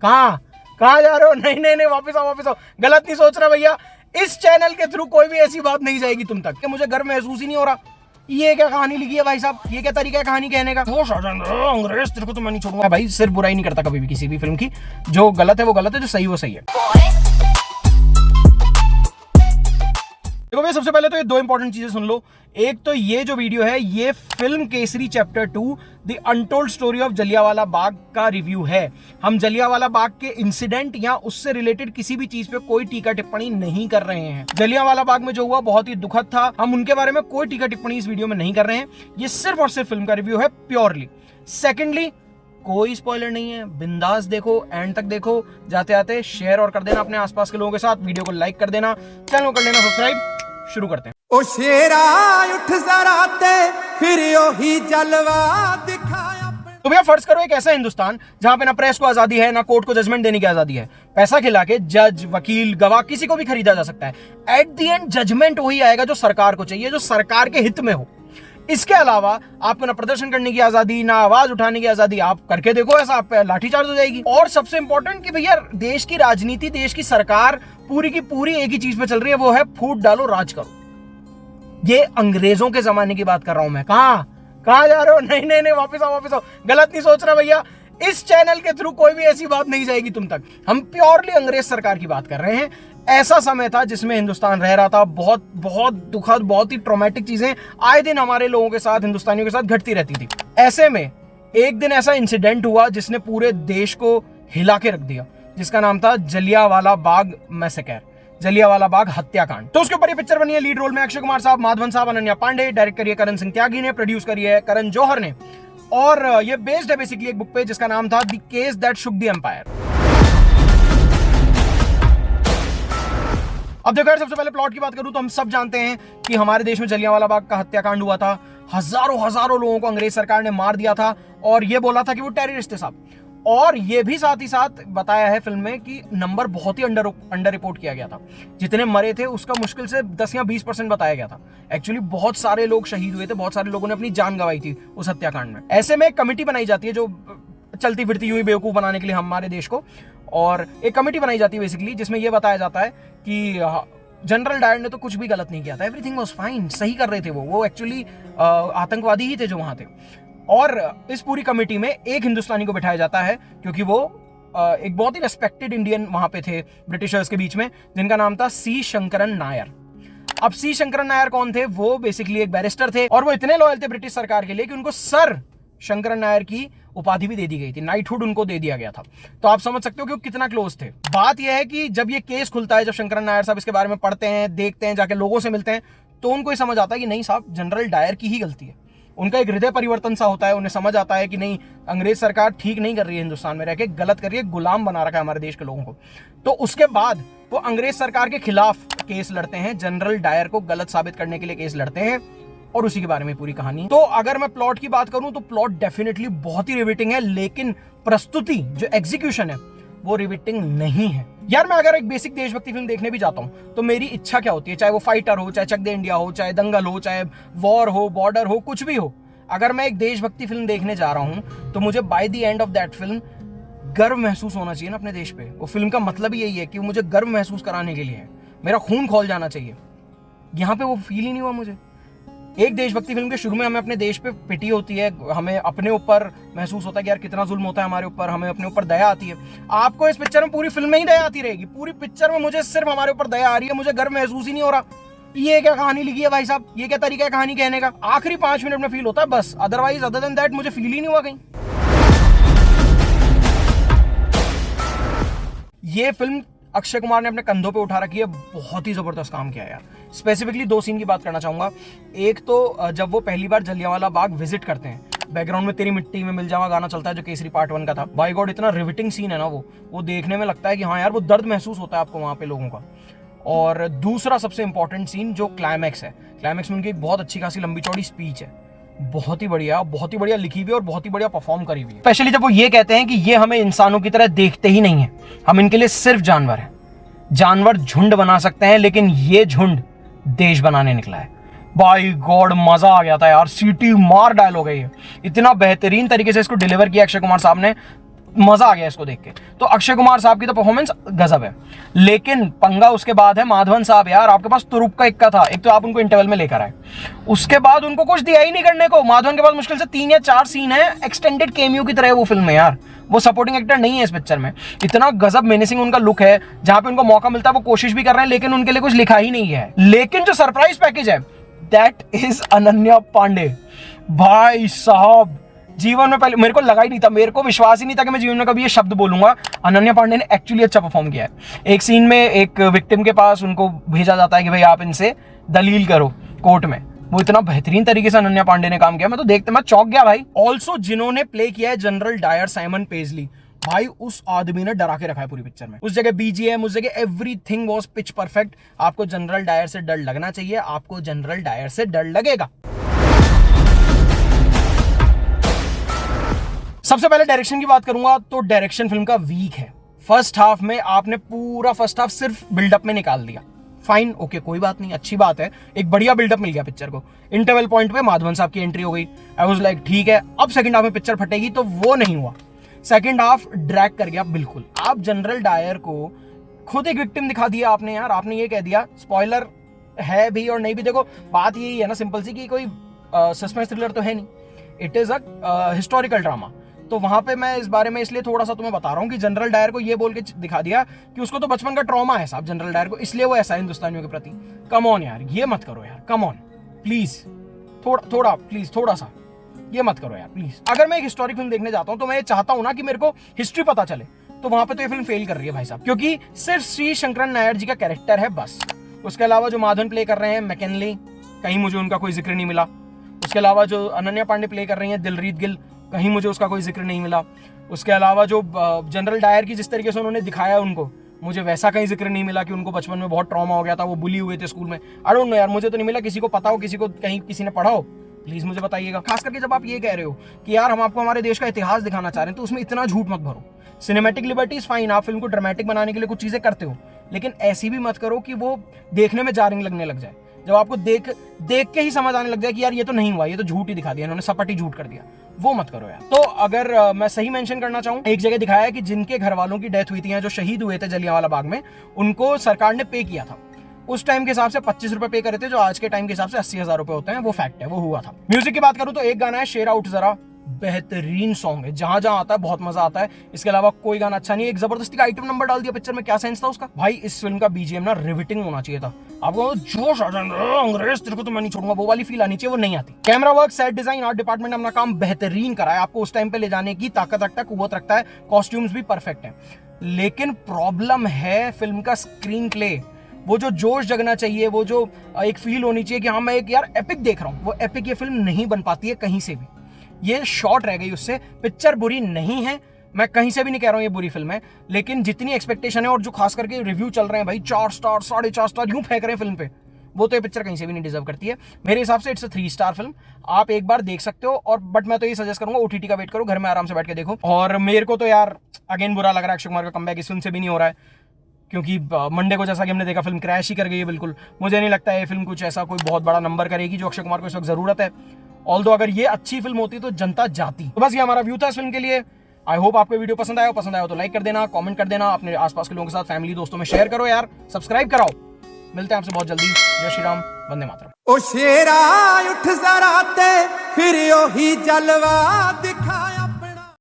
कहाँ कहाँ जा रहे हो? नहीं नहीं नहीं, वापस आओ वापस आओ, गलत नहीं सोच रहा भैया। इस चैनल के थ्रू कोई भी ऐसी बात नहीं जाएगी तुम तक कि मुझे गर्व महसूस ही नहीं हो रहा। ये क्या कहानी लिखी है भाई साहब? ये क्या तरीका है कहानी कहने का? वो अंग्रेज तेरे को तो मैं नहीं छोड़ूंगा भाई। सिर्फ बुराई नहीं करता कभी भी किसी भी फिल्म की। जो गलत है वो गलत है, जो सही वो सही है। देखो भैया, सबसे पहले तो ये दो इंपॉर्टेंट चीजें सुन लो। एक तो ये जो वीडियो है ये film Kesari chapter 2 the untold story of Jallianwala Bagh का रिव्यू है। हम जलियांवाला बाग के इंसिडेंट या उससे रिलेटेड किसी भी चीज पे कोई टीका टिप्पणी नहीं कर रहे हैं। जलियांवाला बाग में जो हुआ बहुत ही दुखद था, हम उनके बारे में कोई टीका टिप्पणी इस वीडियो में नहीं कर रहे हैं। ये सिर्फ और सिर्फ फिल्म का रिव्यू है प्योरली। सेकेंडली, कोई स्पॉइलर नहीं है, बिंदास देखो, एंड तक देखो, जाते आते शेयर और कर देना अपने आसपास के लोगों के साथ, वीडियो को लाइक कर देना, चैनल को कर लेना सब्सक्राइब। शुरू करते हैं। ओ शेरा उठ जरा ते फिर ही जलवा दिखाया। तो भैया फर्ज करो एक ऐसा हिंदुस्तान जहां पे ना प्रेस को आजादी है, ना कोर्ट को जजमेंट देने की आजादी है। पैसा खिला के जज, वकील, गवाह किसी को भी खरीदा जा सकता है। एट द एंड जजमेंट वही आएगा जो सरकार को चाहिए, जो सरकार के हित में हो। इसके अलावा आपको ना प्रदर्शन करने की आजादी, ना आवाज उठाने की आजादी। आप करके देखो ऐसा, आप पे लाठीचार्ज हो जाएगी। और सबसे इंपॉर्टेंट कि भैया देश की राजनीति, देश की सरकार पूरी की पूरी एक ही चीज पे चल रही है, वो है फूट डालो राज करो। ये अंग्रेजों के जमाने की बात कर रहा हूं मैं। कहां जा रहे हो? नहीं नहीं नहीं, वापस आओ वापस आओ, गलत नहीं सोच रहा भैया। इस चैनल के थ्रू कोई भी ऐसी बात नहीं जाएगी तुम तक। हम प्योरली अंग्रेज सरकार की बात कर रहे हैं। ऐसा समय था जिसमें हिंदुस्तान रह रहा था, बहुत बहुत दुखद, बहुत ही ट्रॉमेटिक चीजें आए दिन हमारे लोगों के साथ, हिंदुस्तानियों के साथ घटती रहती थी। ऐसे में एक दिन ऐसा इंसिडेंट हुआ जिसने पूरे देश को हिला के रख दिया, जिसका नाम था जलियांवाला बाग मैसेकर, जलियांवाला बाग हत्याकांड। तो उसके ऊपर ये पिक्चर बनी है। लीड रोल में अक्षय कुमार साहब, माधवन साहब, अनन्या पांडे, डायरेक्ट करी है करण सिंह त्यागी ने, प्रोड्यूस करी है करण जौहर ने। और ये बेस्ड है बेसिकली एक बुक पे जिसका नाम था the case that shook the empire. अब देखो यार, सबसे पहले प्लॉट की बात करूं तो हम सब जानते हैं कि हमारे देश में जलियांवाला बाग का हत्याकांड हुआ था। हजारों हजारों लोगों को अंग्रेज सरकार ने मार दिया था और ये बोला था कि वो टेररिस्ट थे साहब। और ये भी साथ ही साथ बताया है फिल्म में कि नंबर बहुत ही अंडर रिपोर्ट किया गया था। जितने मरे थे उसका मुश्किल से 10 या 20% बताया गया था। एक्चुअली बहुत सारे लोग शहीद हुए थे, बहुत सारे लोगों ने अपनी जान गंवाई थी उस हत्याकांड में। ऐसे में एक कमेटी बनाई जाती है जो चलती फिरती यूं ही बेवकूफ बनाने के लिए हमारे देश को, और एक कमेटी बनाई जाती है बेसिकली जिसमें यह बताया जाता है कि जनरल डायर ने तो कुछ भी गलत नहीं किया था, एवरीथिंग वाज फाइन, सही कर रहे थे वो एक्चुअली आतंकवादी ही थे जो वहां थे। और इस पूरी कमेटी में एक हिंदुस्तानी को बिठाया जाता है क्योंकि वो एक बहुत ही रेस्पेक्टेड इंडियन वहां पे थे ब्रिटिशर्स के बीच में, जिनका नाम था सी शंकरन नायर। अब सी शंकरन नायर कौन थे? वो बेसिकली एक बैरिस्टर थे और वो इतने लॉयल थे ब्रिटिश सरकार के लिए कि उनको सर शंकरन नायर की उपाधि भी दे दी गई थी, नाइटहुड उनको दे दिया गया था। तो आप समझ सकते हो कि वो कितना क्लोज थे। बात यह है कि जब ये केस खुलता है, जब शंकरन नायर साहब इसके बारे में पढ़ते हैं, देखते हैं, जाके लोगों से मिलते हैं, तो उनको ये समझ आता है कि नहीं साहब, जनरल डायर की ही गलती है। उनका एक हृदय परिवर्तन सा होता है, उन्हें समझ आता है कि नहीं, अंग्रेज सरकार ठीक नहीं कर रही है, हिंदुस्तान में रह के गलत कर रही है, गुलाम बना रखा है हमारे देश के लोगों को। तो उसके बाद वो अंग्रेज सरकार के खिलाफ केस लड़ते हैं, जनरल डायर को गलत साबित करने के लिए केस लड़ते हैं, और उसी के बारे में पूरी कहानी। तो अगर मैं प्लॉट की बात करूं तो प्लॉट डेफिनेटली बहुत ही रिवेटिंग है, लेकिन प्रस्तुति जो एग्जीक्यूशन है वो रिवेटिंग नहीं है। यार मैं अगर एक बेसिक देशभक्ति फिल्म देखने भी जाता हूं तो मेरी इच्छा क्या होती है, चाहे वो फाइटर हो, चाहे चक दे इंडिया हो, चाहे दंगल हो, चाहे वॉर हो, बॉर्डर हो, कुछ भी हो, अगर मैं एक देशभक्ति फिल्म देखने जा रहा हूं तो मुझे by the end of that film गर्व महसूस होना चाहिए ना अपने देश पे। वो फिल्म का मतलब ही यही है कि मुझे गर्व महसूस कराने के लिए है, मेरा खून खौल जाना चाहिए। यहाँ पे वो फील ही नहीं हुआ मुझे। एक देशभक्ति फिल्म के शुरू में हमें अपने देश पे पिटी होती है, हमें अपने ऊपर महसूस होता है कि यार कितना जुल्म होता है हमारे ऊपर, हमें अपने ऊपर दया आती है। आपको इस पिक्चर में पूरी फिल्म में ही दया आती रहेगी, पूरी पिक्चर में मुझे सिर्फ हमारे ऊपर दया आ रही है, मुझे गर्व महसूस ही नहीं हो रहा। ये क्या कहानी लिखी है भाई साहब? ये क्या तरीका है कहानी कहने का? आखिरी 5 मिनट में फील होता है बस, अदरवाइज अदर देन दैट मुझे फील ही नहीं हुआ कहीं। ये फिल्म अक्षय कुमार ने अपने कंधों पे उठा रखी है, बहुत ही जबरदस्त काम किया यार। स्पेसिफिकली 2 सीन की बात करना चाहूंगा। एक तो जब वो पहली बार जलियांवाला बाग विजिट करते हैं, बैकग्राउंड में तेरी मिट्टी में मिल जावा गाना चलता है जो केसरी पार्ट 1 का था। बाय गॉड, इतना रिविटिंग सीन है ना वो देखने में लगता है कि हाँ यार, वो दर्द महसूस होता है आपको वहां पे लोगों का। और दूसरा सबसे इंपॉर्टेंट सीन जो क्लाइमैक्स है, क्लाइमैक्स में उनकी एक बहुत अच्छी खासी लंबी चौड़ी स्पीच है, बहुत ही बढ़िया लिखी हुई और बहुत ही बढ़िया परफॉर्म करी हुई है। स्पेशली जब वो ये कहते हैं कि ये हमें इंसानों की तरह देखते ही नहीं है, हम इनके लिए सिर्फ जानवर हैं। जानवर झुंड बना सकते हैं लेकिन ये झुंड देश बनाने निकला है। बाय गॉड, मजा आ गया था यार, सीटी मार डायलॉग है ये, इतना बेहतरीन तरीके से इसको डिलीवर किया अक्षय कुमार साहब ने। मजा आ गया इसको देख के। तो अक्षय कुमार साहब की तो परफॉर्मेंस गजब है, लेकिन पंगा उसके बाद है माधवन साहब। यार आपके पास तुरुप का इक्का था, एक तो आप उनको इंटरवल में लेकर आए, उसके बाद उनको कुछ दिया ही नहीं करने को। माधवन के पास मुश्किल से 3 या 4 सीन है, एक्सटेंडेड केमियो की तरह है वो फिल्म में यार, वो सपोर्टिंग एक्टर नहीं है इस पिक्चर में। इतना गजब मेनेसिंग उनका लुक है, जहां पे उनको मौका मिलता है वो कोशिश भी कर रहे हैं, लेकिन उनके लिए कुछ लिखा ही नहीं है। लेकिन जो सरप्राइज पैकेज है दैट इज अनन्या पांडे। भाई साहब जीवन में पहले मेरे को लगा ही नहीं था, मेरे को विश्वास ही नहीं था कि मैं जीवन में कभी ये शब्द बोलूंगा। अनन्या पांडे ने एक्चुअली अच्छा परफॉर्म किया है। एक सीन में एक विक्टिम के पास उनको भेजा जाता है कि भाई आप इनसे दलील करो कोर्ट में, वो इतना बेहतरीन तरीके से अनन्या पांडे ने काम किया, मैं तो देखते मैं चौंक गया भाई। ऑल्सो जिन्होंने प्ले किया है जनरल डायर साइमन पेजली, भाई उस आदमी ने डरा के रखा है पूरी पिक्चर में। उस जगह बीजीएम, उस जगह एवरीथिंग वाज पिच परफेक्ट। आपको जनरल डायर से डर लगना चाहिए, आपको जनरल डायर से डर लगेगा। सबसे पहले डायरेक्शन की बात करूंगा तो डायरेक्शन फिल्म का वीक है। फर्स्ट हाफ में आपने पूरा फर्स्ट हाफ सिर्फ बिल्डअप में निकाल दिया। फाइन, ओके, कोई बात नहीं, अच्छी बात है, एक बढ़िया बिल्डअप मिल गया पिक्चर को। इंटरवल पॉइंट पे माधवन साहब की एंट्री हो गई, आई वाज लाइक ठीक है, अब सेकंड हाफ में पिक्चर फटेगी, तो वो नहीं हुआ। सेकंड हाफ ड्रैग कर गया बिल्कुल। आप जनरल डायर को खुद एक विक्टिम दिखा दिया आपने यार, आपने ये कह दिया, स्पॉइलर है भी और नहीं भी। देखो बात यही है ना सिंपल सी, कि कोई सस्पेंस थ्रिलर तो है नहीं, it is a historical drama. तो वहां पे मैं इस बारे में इसलिए थोड़ा सा तुम्हें बता रहा हूँ कि जनरल डायर को ये बोल के दिखा दिया कि उसको तो बचपन का ट्रॉमा है साहब जनरल डायर को, इसलिए वो ऐसा है हिंदुस्तानियों के प्रति। कम ऑन यार, ये मत करो यार, कम ऑन प्लीज, थोड़ा प्लीज, थोड़ा सा ये मत करो यार प्लीज। अगर मैं एक हिस्टोरिक फिल्म देखने जाता हूँ तो मैं ये चाहता हूँ ना कि मेरे को हिस्ट्री पता चले, तो वहां पे तो ये फिल्म फेल कर रही है भाई साहब, क्योंकि सिर्फ श्री शंकरन नायर जी का कैरेक्टर है बस। उसके अलावा जो माधवन प्ले कर रहे हैं मैकेनली, कहीं मुझे उनका कोई जिक्र नहीं मिला। उसके अलावा जो अनन्या पांडे प्ले कर रही हैं दिलरीत गिल, कहीं मुझे उसका कोई जिक्र नहीं मिला। उसके अलावा जो जनरल डायर की जिस तरीके से उन्होंने दिखाया उनको, मुझे वैसा कहीं जिक्र नहीं मिला कि उनको बचपन में बहुत ट्रॉमा हो गया था, वो बुली हुए थे स्कूल में। आई डोंट नो यार, मुझे तो नहीं मिला। किसी को पता हो, किसी को कहीं किसी ने पढ़ा हो, प्लीज मुझे बताइएगा। खास करके जब आप ये कह रहे हो कि यार हम आपको हमारे देश का इतिहास दिखाना चाह रहे हैं, तो उसमें इतना झूठ मत भरो। सिनेमैटिक लिबर्टीज फाइन, आप फिल्म को ड्रामेटिक बनाने के लिए कुछ चीजें करते हो, लेकिन ऐसी भी मत करो कि वो देखने में जारिंग लगने लग जाए। जब आपको देख के ही समझ आने लग जाए कि यार ये तो नहीं हुआ, ये तो झूठ ही दिखा दिया इन्होंने, सपाटी झूठ कर दिया, वो मत करो यार। तो अगर मैं सही मेंशन करना चाहूँ, एक जगह दिखाया है कि जिनके घर वालों की डेथ हुई थी, जो शहीद हुए थे जलियांवाला बाग में, उनको सरकार ने पे किया था। उस टाइम के हिसाब से 25 रुपए पे करे थे, जो आज के टाइम के हिसाब से 80,000 रुपए होते हैं, वो फैक्ट है, वो हुआ था। म्यूजिक की बात करूं तो एक गाना है शेरा उठ जरा, बेहतरीन सॉन्ग है, जहां जहां आता है बहुत मजा आता है। इसके अलावा कोई गाना अच्छा नहीं है। एक जबरदस्ती का आइटम नंबर डाल दिया पिक्चर में, क्या सेंस था उसका भाई। इस फिल्म का बीजीएम ना रिविटिंग होना चाहिए था, आपको जोश आ जाए, अंग्रेज तेरे को तो मैं नहीं छोड़ूंगा, वो वाली फील आनी चाहिए, वो नहीं आती। Camera work, set design, art department अपना काम बेहतरीन करा है, आपको उस टाइम पे ले जाने की ताकत रखता है, कुव्वत रखता है, कॉस्ट्यूम्स भी परफेक्ट है। लेकिन प्रॉब्लम है फिल्म का स्क्रीन प्ले। वो जो जोश जगना चाहिए, वो जो एक फील होनी चाहिए कि हाँ मैं एक यार एपिक देख रहा हूँ, वो एपिक ये फिल्म नहीं बन पाती है कहीं से भी। ये शॉर्ट रह गई उससे। पिक्चर बुरी नहीं है, मैं कहीं से भी नहीं कह रहा हूँ ये बुरी फिल्म है, लेकिन जितनी एक्सपेक्टेशन है और जो खास करके रिव्यू चल रहे हैं भाई 4 स्टार 4.5 स्टार यूं फेंक रहे हैं फिल्म पे, वो तो ये पिक्चर कहीं से भी नहीं डिजर्व करती है। मेरे हिसाब से इट्स 3 स्टार फिल्म, आप एक बार देख सकते हो। और बट मैं तो ये सजेस्ट करूंगा ओटीटी का वेट करो, घर में आराम से बैठ के देखो। और मेरे को तो यार अगेन बुरा लग रहा है, अक्षय कुमार का कमबैक इस फिल्म से भी नहीं हो रहा है, क्योंकि मंडे को जैसा कि हमने देखा फिल्म क्रैश ही कर गई है बिल्कुल। मुझे नहीं लगता है ये फिल्म कुछ ऐसा कोई बहुत बड़ा नंबर करेगी जो अक्षय कुमार को इस वक्त जरूरत है। ऑल्दो अगर ये अच्छी फिल्म होती तो जनता जाती। तो बस ये हमारा व्यू था इस फिल्म के लिए। आई होप आपको वीडियो पसंद आया हो तो लाइक कर देना, कमेंट कर देना, अपने आसपास के लोगों के साथ, फैमिली दोस्तों में शेयर करो यार, सब्सक्राइब कराओ। मिलते हैं आपसे बहुत जल्दी। जय श्री राम, वंदे मातरम। ओ शेरा उठ जरा ते फिर ओही जलवा